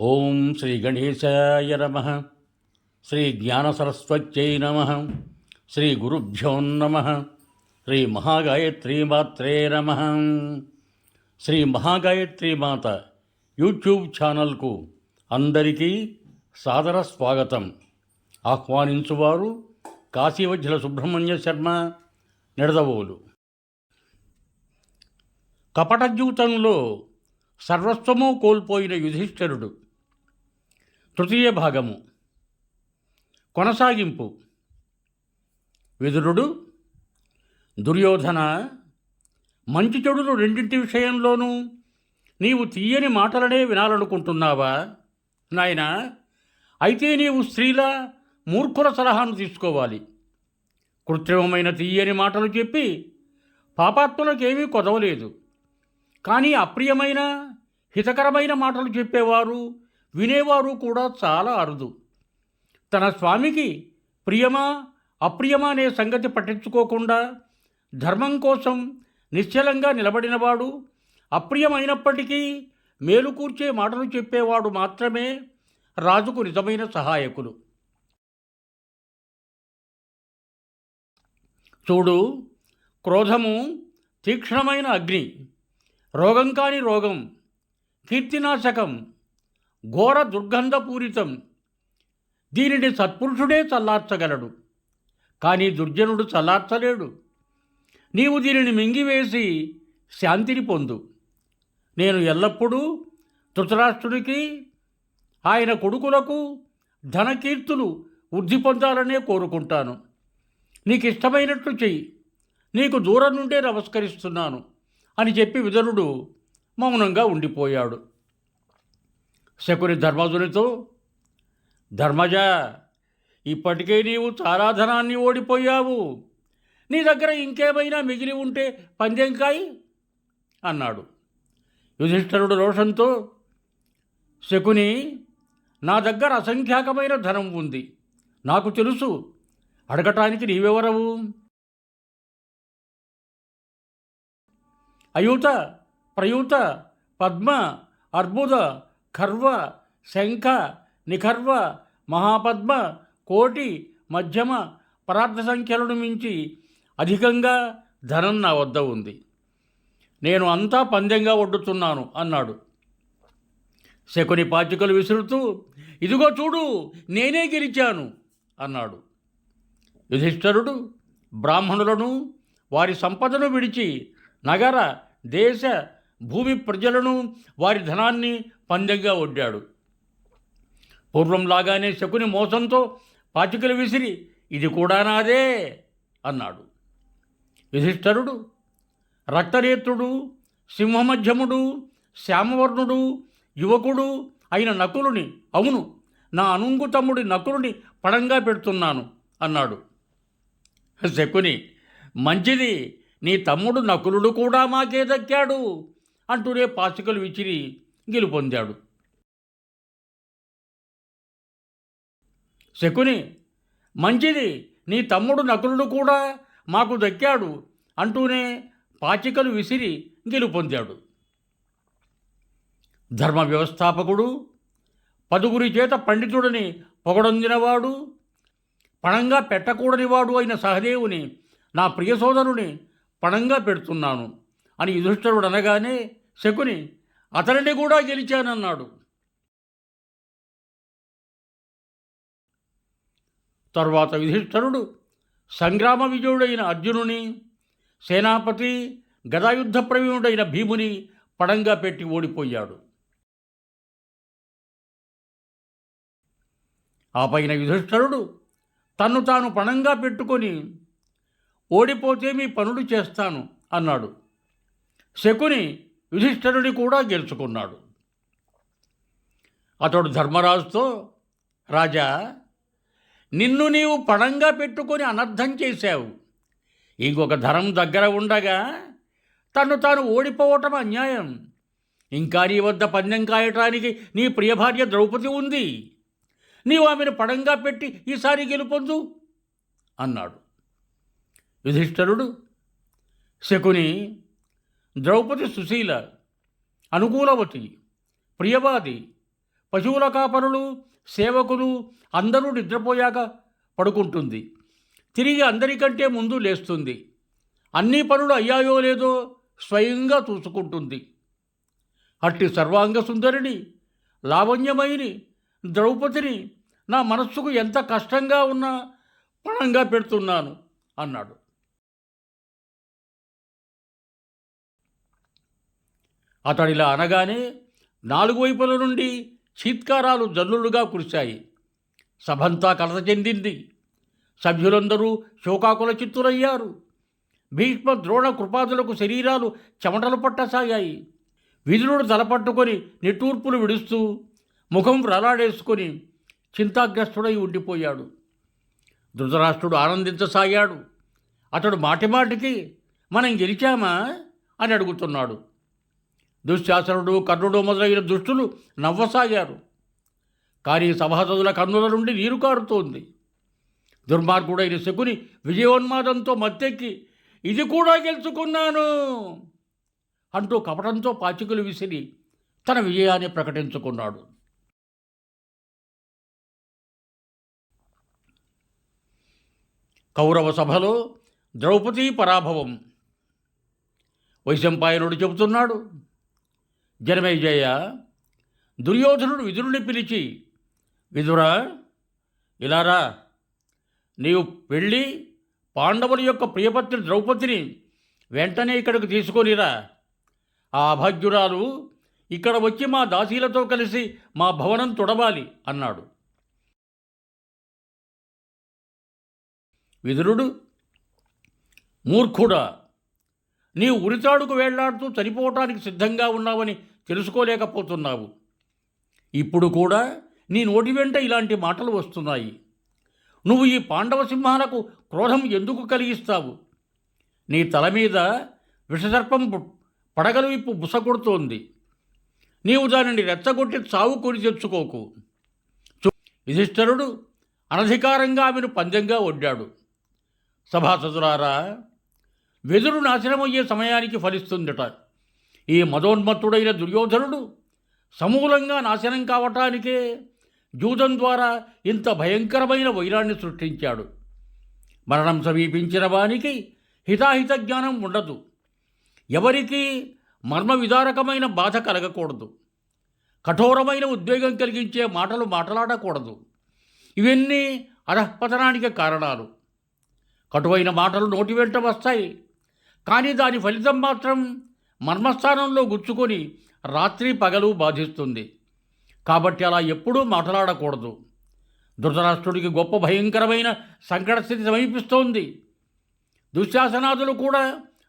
ఓం శ్రీ గణేశాయ నమః. శ్రీ జ్ఞానసరస్వత్యై నమః. శ్రీ గురుభ్యో నమః. శ్రీ మహాగాయత్రీమాత్రే నమః. శ్రీ మహాగాయత్రీమాత యూట్యూబ్ ఛానల్కు అందరికీ సాదర స్వాగతం. ఆహ్వానించువారు కాశీవజ్జల సుబ్రహ్మణ్య శర్మ, నిడదవోలు. కపట జీవితంలో సర్వస్వము కోల్పోయిన యుధిష్ఠిరుడు. తృతీయ భాగము. కొనసాగింపు. విదురుడు, దుర్యోధన, మంచి చెడులు రెండింటి విషయంలోనూ నీవు తీయని మాటలనే వినాలనుకుంటున్నావా నాయనా? అయితే నీవు స్త్రీల మూర్ఖుల సలహాను తీసుకోవాలి. కృత్రిమమైన తీయని మాటలు చెప్పి పాపాత్ములకేమీ కొదవలేదు. కానీ అప్రియమైన హితకరమైన మాటలు చెప్పేవారు, వినేవారు కూడా చాలా అరుదు. తన స్వామికి ప్రియమా అప్రియమా అనే సంగతి పట్టించుకోకుండా ధర్మం కోసం నిశ్చలంగా నిలబడినవాడు, అప్రియమైనప్పటికీ మేలు కూర్చే మాటలు చెప్పేవాడు మాత్రమే రాజుకు నిజమైన సహాయకులు. చూడు, క్రోధము తీక్ష్ణమైన అగ్ని, రోగం కాని రోగం, కీర్తినాశకం, ఘోర దుర్గంధపూరితం. దీనిని సత్పురుషుడే చల్లార్చగలడు, కానీ దుర్జనుడు చల్లార్చలేడు. నీవు దీనిని మింగివేసి శాంతిని పొందు. నేను ఎల్లప్పుడూ ధృతరాష్ట్రునికి, ఆయన కొడుకులకు ధనకీర్తులు వృద్ధి పొందాలనే కోరుకుంటాను. నీకు ఇష్టమైనట్లు చెయ్యి, నీకు దూరం నుండే నమస్కరిస్తున్నాను అని చెప్పి విదురుడు మౌనంగా ఉండిపోయాడు. శకుని ధర్మజునితో, ధర్మజ, ఇప్పటికే నీవు చాలా ధనాన్ని ఓడిపోయావు. నీ దగ్గర ఇంకేమైనా మిగిలి ఉంటే పందెంకాయి అన్నాడు. యుధిష్ఠిరుడు రోషంతో, శకుని, నా దగ్గర అసంఖ్యాకమైన ధనం ఉంది. నాకు తెలుసు. అడగటానికి నీవెవరవు? అయూత, ప్రయూత, పద్మ, అర్బుద, ఖర్వ, శంఖ, నిఖర్వ, మహాపద్మ, కోటి, మధ్యమ, పరార్థ సంఖ్యలను మించి అధికంగా ధనం నా వద్ద ఉంది. నేను అంతా పందెంగా వడ్డుతున్నాను అన్నాడు. శకుని పాచికలు విసురుతూ, ఇదిగో చూడు, నేనే గెలిచాను అన్నాడు. యుధిష్ఠిరుడు బ్రాహ్మణులను, వారి సంపదను విడిచి నగర, దేశ, భూమి ప్రజలను, వారి ధనాన్ని పందెంగా వడ్డాడు. పూర్వంలాగానే శకుని మోసంతో పాచికలు విసిరి, ఇది కూడా నాదే అన్నాడు. యుధిష్ఠిరుడు రక్తనేత్రుడు, సింహమధ్యముడు, శ్యామవర్ణుడు, యువకుడు అయిన నకులుని, అవును, నా అనుంగు తమ్ముడి నకులుని పడంగా పెడుతున్నాను అన్నాడు. శకుని, మంచిది, నీ తమ్ముడు నకులుడు కూడా మాకే దక్కాడు అంటూనే పాచికలు విసిరి గెలుపొందాడు. శకుని, మంచిది, నీ తమ్ముడు నకులుడు కూడా మాకు దక్కాడు అంటూనే పాచికలు విసిరి గెలుపొందాడు. ధర్మ వ్యవస్థాపకుడు, పదుగురి చేత పండితుడని పొగడొందినవాడు, పణంగా పెట్టకూడనివాడు అయిన సహదేవుని, నా ప్రియ సోదరుని పణంగా పెడుతున్నాను అని యుధిష్ఠిరుడు అనగానే శకుని, అతనిని కూడా గెలిచానన్నాడు. తరువాత యుధిష్ఠిరుడు సంగ్రామ విజయుడైన అర్జునుని, సేనాపతి, గదాయుద్ధ ప్రవీణుడైన భీముని పడంగా పెట్టి ఓడిపోయాడు. ఆ పైన యుధిష్ఠిరుడు తన్ను తాను పణంగా పెట్టుకొని, ఓడిపోతే మీ పనులు చేస్తాను అన్నాడు. శకుని యుధిష్ఠిరుని కూడా గెలుచుకున్నాడు. అతడు ధర్మరాజుతో, రాజా, నిన్ను నీవు పణంగా పెట్టుకొని అనర్థం చేశావు. ఇంకొక ధరం దగ్గర ఉండగా తన్ను తాను ఓడిపోవటం అన్యాయం. ఇంకా నీ వద్ద పందెం కాయటానికి నీ ప్రియభార్య ద్రౌపది ఉంది. నీవు ఆమెను పడంగా పెట్టి ఈసారి గెలుపొందు అన్నాడు. యుధిష్ఠిరుడు, శకుని, ద్రౌపది సుశీల, అనుకూలవతి, ప్రియవాది, పశువుల కాపరులు, సేవకులు అందరూ నిద్రపోయాక పడుకుంటుంది. తిరిగి అందరికంటే ముందు లేస్తుంది. అన్ని పనులు అయ్యాయో లేదో స్వయంగా చూసుకుంటుంది. అట్టి సర్వాంగ సుందరిని, లావణ్యమయిని ద్రౌపదిని నా మనస్సుకు ఎంత కష్టంగా ఉన్నా పణంగా పెడుతున్నాను అన్నాడు. అతడిలా అనగానే 4 వైపుల నుండి చీత్కారాలు జల్లులుగా కురిశాయి. సభంతా కలత చెందింది. సభ్యులందరూ శోకాకుల చిత్తులయ్యారు. భీష్మ, ద్రోణ, కృపాదులకు శరీరాలు చెమటలు పట్టసాగాయి. విదురుడు తలపట్టుకొని నిట్టూర్పులు విడుస్తూ ముఖం వ్రలాడేసుకొని చింతాగ్రస్తుడై ఉండిపోయాడు. ధృతరాష్ట్రుడు ఆనందించసాగాడు. అతడు మాటిమాటికి మనం గెలిచామా అని అడుగుతున్నాడు. దుశ్శాసనుడు, కర్ణుడు మొదలైన దుష్టులు నవ్వసాగారు. కానీ సభాసదుల కన్నుల నుండి నీరు కారుతోంది. దుర్మార్గుడైన శకుని విజయోన్మాదంతో మత్తెక్కి ఇది కూడా గెలుచుకున్నాను అంటూ కపటంతో పాచికలు విసిరి తన విజయాన్ని ప్రకటించుకున్నాడు. కౌరవ సభలో ద్రౌపదీ పరాభవం. వైశంపాయనుడు చెబుతున్నాడు, జనమేజయ, దుర్యోధనుడు విదురుని పిలిచి, విదురా, ఇలారా, నీవు వెళ్ళి పాండవుల యొక్క ప్రియపత్ని ద్రౌపదిని వెంటనే ఇక్కడికి తీసుకొనిరా. ఆ అభాగ్యురాలు ఇక్కడ వచ్చి మా దాసీలతో కలిసి మా భవనం తొడవాలి అన్నాడు. విదురుడు, మూర్ఖుడా, నీవు ఉరితాడుకు వేళ్లాడుతూ చనిపోవటానికి సిద్ధంగా ఉన్నావని తెలుసుకోలేకపోతున్నావు. ఇప్పుడు కూడా నీ నోటి వెంట ఇలాంటి మాటలు వస్తున్నాయి. నువ్వు ఈ పాండవ సింహాలకు క్రోధం ఎందుకు కలిగిస్తావు? నీ తల మీద విషసర్పం పడగలు విప్పు బుసకొడుతోంది. నీవు దానిని రెచ్చగొట్టి చావు కొని తెచ్చుకోకు. యుధిష్ఠిరుడు అనధికారంగా ఆమెను పందెంగా ఒడ్డాడు. సభాసదులారా, వెదురు నాశనమయ్యే సమయానికి ఫలిస్తుందట. ఈ మదోన్మత్తుడైన దుర్యోధనుడు సమూలంగా నాశనం కావటానికే జూదం ద్వారా ఇంత భయంకరమైన వైరాన్ని సృష్టించాడు. మరణం సమీపించిన వానికి హితాహిత జ్ఞానం ఉండదు. ఎవరికీ మర్మ విదారకమైన బాధ కలగకూడదు. కఠోరమైన ఉద్వేగం కలిగించే మాటలు మాట్లాడకూడదు. ఇవన్నీ అధఃపతనానికి కారణాలు. కటువైన మాటలు నోటి వెంట వస్తాయి, కానీ దాని ఫలితం మాత్రం మర్మస్థానంలో గుచ్చుకొని రాత్రి పగలు బాధిస్తుంది. కాబట్టి అలా ఎప్పుడూ మాట్లాడకూడదు. ధృతరాష్ట్రుడికి గొప్ప భయంకరమైన సంకట స్థితి సమీపిస్తోంది. దుశ్శాసనాదులు కూడా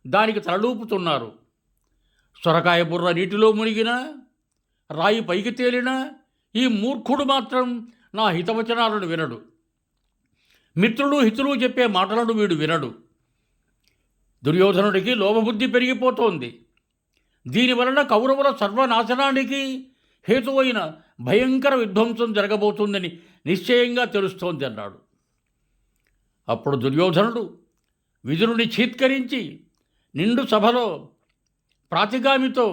దానికి తలలూపుతున్నారు. సొరకాయ బుర్ర నీటిలో మునిగినా, రాయి పైకి తేలినా ఈ మూర్ఖుడు మాత్రం నా హితవచనాలను వినడు. మిత్రులు, హితులు చెప్పే మాటలను వీడు వినడు. దుర్యోధనుడికి లోభబుద్ధి పెరిగిపోతోంది. దీనివలన కౌరవుల సర్వనాశనానికి హేతువైన భయంకర విధ్వంసం జరగబోతుందని నిశ్చయంగా తెలుస్తోంది అన్నాడు. అప్పుడు దుర్యోధనుడు విదురుని చీత్కరించి నిండు సభలో ప్రాతిగామితో,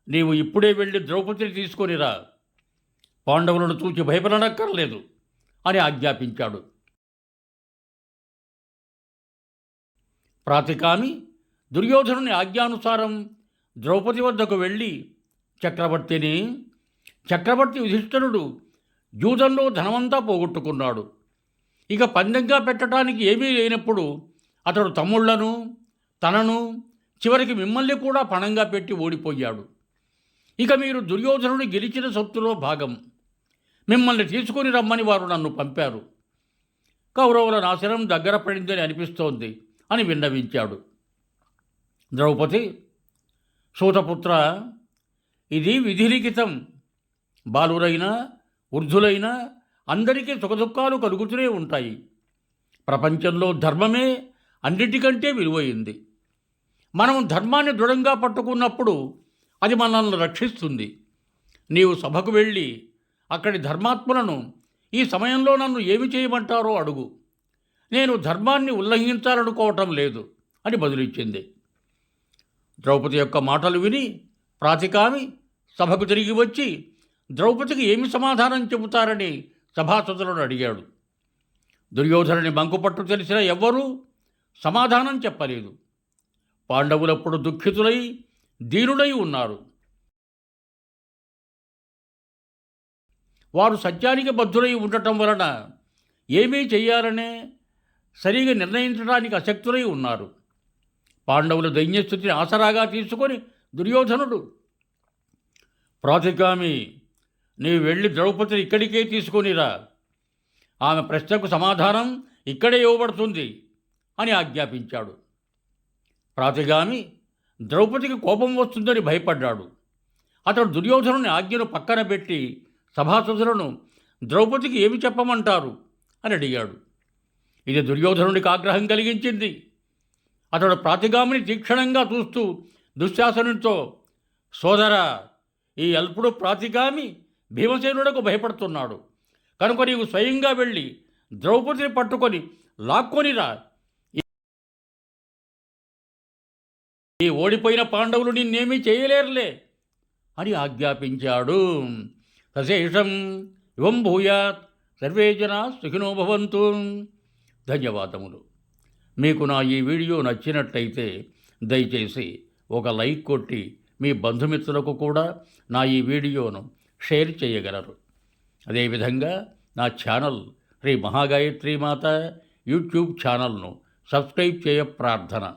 నీవు ఇప్పుడే వెళ్ళి ద్రౌపదిని తీసుకొనిరా, పాండవులను చూచి భయపడనక్కర్లేదు అని ఆజ్ఞాపించాడు. ప్రాతికామి దుర్యోధనుని ఆజ్ఞానుసారం ద్రౌపది వద్దకు వెళ్ళి చక్రవర్తి యుధిష్ఠిరుడు జూదంలో ధనమంతా పోగొట్టుకున్నాడు. ఇక పందెంగా పెట్టడానికి ఏమీ లేనప్పుడు అతడు తమ్ముళ్లను, తనను, చివరికి మిమ్మల్ని కూడా పణంగా పెట్టి ఓడిపోయాడు. ఇక మీరు దుర్యోధనుడు గెలిచిన సొత్తులో భాగం. మిమ్మల్ని తీసుకొని రమ్మని వారు నన్ను పంపారు. కౌరవుల నాశనం దగ్గర పడిందని అనిపిస్తోంది అని విన్నవించాడు. ద్రౌపది, సూతపుత్ర, ఇది విధిలిఖితం. బాలురైనా వృద్ధులైనా అందరికీ సుఖదుఖాలు కలుగుతూనే ఉంటాయి. ప్రపంచంలో ధర్మమే అన్నిటికంటే విలువైంది. మనం ధర్మాన్ని దృఢంగా పట్టుకున్నప్పుడు అది మనల్ని రక్షిస్తుంది. నీవు సభకు వెళ్ళి అక్కడి ధర్మాత్ములను ఈ సమయంలో నన్ను ఏమి చేయమంటారో అడుగు. నేను ధర్మాన్ని ఉల్లంఘించాలనుకోవటం లేదు అని బదులిచ్చింది. ద్రౌపది యొక్క మాటలు విని ప్రాతికామి సభకు తిరిగి వచ్చి ద్రౌపదికి ఏమి సమాధానం చెబుతారని సభాసదులను అడిగాడు. దుర్యోధనుని బంకుపట్టు తెలిసిన ఎవ్వరూ సమాధానం చెప్పలేదు. పాండవులప్పుడు దుఃఖితులై దీనుడై ఉన్నారు. వారు సత్యానికి బద్ధులై ఉండటం వలన ఏమీ చెయ్యాలనే సరిగా నిర్ణయించడానికి అశక్తులై ఉన్నారు. పాండవుల దైన్యస్థితిని ఆసరాగా తీసుకొని దుర్యోధనుడు, ప్రాతిగామి, నీవు వెళ్ళి ద్రౌపదిని ఇక్కడికే తీసుకొనిరా, ఆమె ప్రశ్నకు సమాధానం ఇక్కడే ఇవ్వబడుతుంది అని ఆజ్ఞాపించాడు. ప్రాతిగామి ద్రౌపదికి కోపం వస్తుందని భయపడ్డాడు. అతడు దుర్యోధనుని ఆజ్ఞను పక్కన పెట్టి సభాసదులను ద్రౌపదికి ఏమి చెప్పమంటారు అని అడిగాడు. ఇది దుర్యోధనుడికి ఆగ్రహం కలిగించింది. అతడు ప్రాతిగామిని తీక్షణంగా చూస్తూ దుశ్శాసనునితో, సోదరా, ఈ అల్పుడు ప్రాతిగామి భీమసేనుడకు భయపడుతున్నాడు కనుక నీవు స్వయంగా వెళ్ళి ద్రౌపదిని పట్టుకొని లాక్కొనిరా. ఈ ఓడిపోయిన పాండవులు నిన్నేమీ చేయలేరులే అని ఆజ్ఞాపించాడు. సశేషం ఇవం భూయాత్ సర్వే జనా సుఖినో భవంతు. ధన్యవాదములు. మీకు నా ఈ వీడియో నచ్చినట్టయితే దయచేసి ఒక లైక్ కొట్టి మీ బంధుమిత్రులకు కూడా నా ఈ వీడియోను షేర్ చేయగలరు. అదేవిధంగా నా ఛానల్ శ్రీ మహాగాయత్రి మాత యూట్యూబ్ ఛానల్ను సబ్స్క్రైబ్ చేయ ప్రార్థన.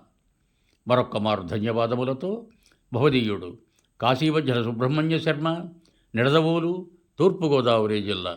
మరొక్క మారు ధన్యవాదములతో భవదీయుడు కాశీవజ్ర సుబ్రహ్మణ్య శర్మ, నిడదవోలు, తూర్పుగోదావరి జిల్లా.